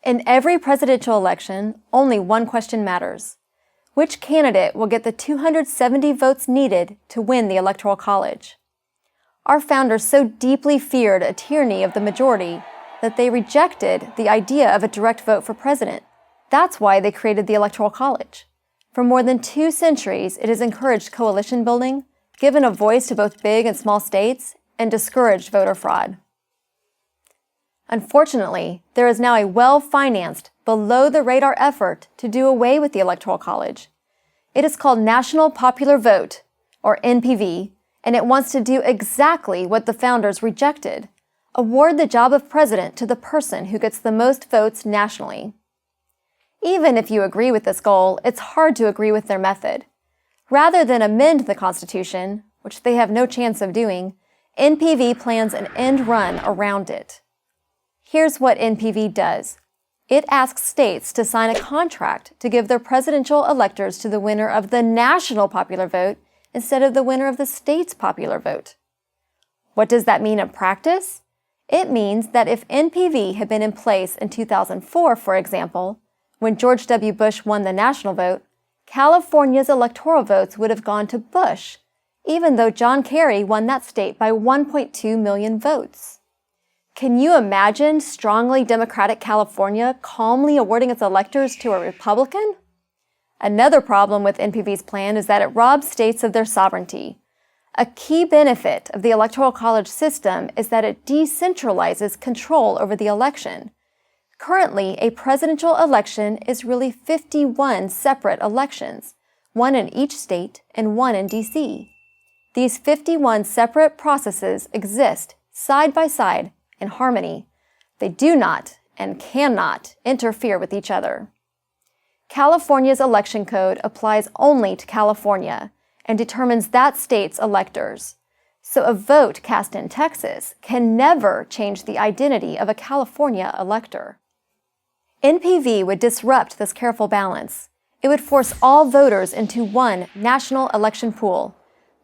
In every presidential election, only one question matters. Which candidate will get the 270 votes needed to win the Electoral College? Our founders so deeply feared a tyranny of the majority that they rejected the idea of a direct vote for president. That's why they created the Electoral College. For more than 2 centuries, it has encouraged coalition building, given a voice to both big and small states, and discouraged voter fraud. Unfortunately, there is now a well-financed, below-the-radar effort to do away with the Electoral College. It is called National Popular Vote, or NPV, and it wants to do exactly what the founders rejected: award the job of president to the person who gets the most votes nationally. Even if you agree with this goal, it's hard to agree with their method. Rather than amend the Constitution, which they have no chance of doing, NPV plans an end run around it. Here's what NPV does. It asks states to sign a contract to give their presidential electors to the winner of the national popular vote instead of the winner of the state's popular vote. What does that mean in practice? It means that if NPV had been in place in 2004, for example, when George W. Bush won the national vote, California's electoral votes would have gone to Bush, even though John Kerry won that state by 1.2 million votes. Can you imagine strongly Democratic California calmly awarding its electors to a Republican? Another problem with NPV's plan is that it robs states of their sovereignty. A key benefit of the Electoral College system is that it decentralizes control over the election. Currently, a presidential election is really 51 separate elections, one in each state and one in D.C. These 51 separate processes exist side by side in harmony. They do not and cannot interfere with each other. California's election code applies only to California and determines that state's electors. So a vote cast in Texas can never change the identity of a California elector. NPV would disrupt this careful balance. It would force all voters into one national election pool.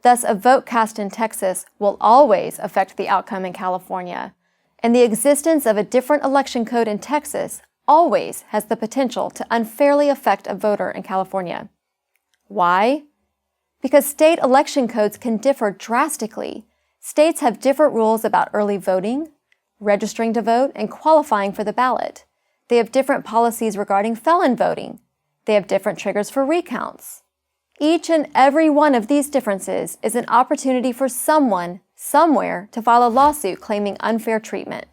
Thus, a vote cast in Texas will always affect the outcome in California. And the existence of a different election code in Texas always has the potential to unfairly affect a voter in California. Why? Because state election codes can differ drastically. States have different rules about early voting, registering to vote, and qualifying for the ballot. They have different policies regarding felon voting. They have different triggers for recounts. Each and every one of these differences is an opportunity for someone, somewhere, to file a lawsuit claiming unfair treatment.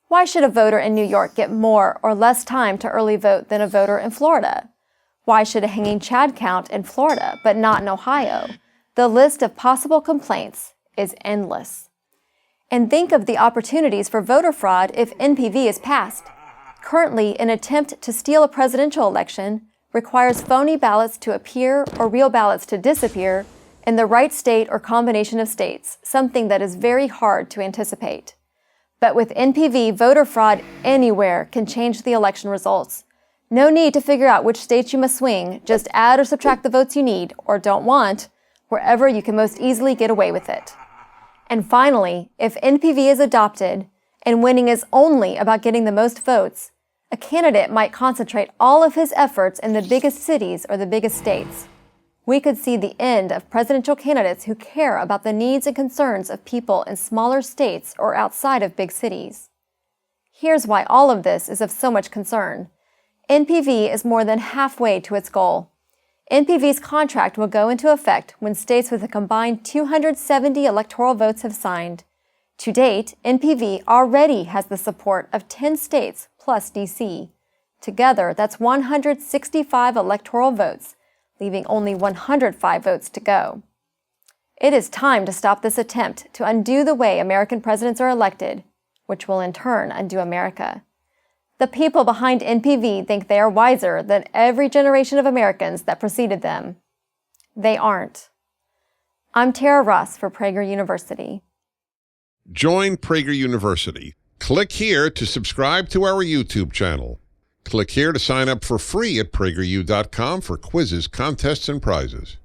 Why should a voter in New York get more or less time to early vote than a voter in Florida? Why should a hanging Chad count in Florida but not in Ohio? The list of possible complaints is endless. And think of the opportunities for voter fraud if NPV is passed. Currently, an attempt to steal a presidential election requires phony ballots to appear or real ballots to disappear in the right state or combination of states, something that is very hard to anticipate. But with NPV, voter fraud anywhere can change the election results. No need to figure out which states you must swing, just add or subtract the votes you need, or don't want, wherever you can most easily get away with it. And finally, if NPV is adopted, and winning is only about getting the most votes, a candidate might concentrate all of his efforts in the biggest cities or the biggest states. We could see the end of presidential candidates who care about the needs and concerns of people in smaller states or outside of big cities. Here's why all of this is of so much concern. NPV is more than halfway to its goal. NPV's contract will go into effect when states with a combined 270 electoral votes have signed. To date, NPV already has the support of 10 states plus D.C. Together, that's 165 electoral votes, leaving only 105 votes to go. It is time to stop this attempt to undo the way American presidents are elected, which will in turn undo America. The people behind NPV think they are wiser than every generation of Americans that preceded them. They aren't. I'm Tara Ross for Prager University. Join Prager University. Click here to subscribe to our YouTube channel. Click here to sign up for free at PragerU.com for quizzes, contests, and prizes.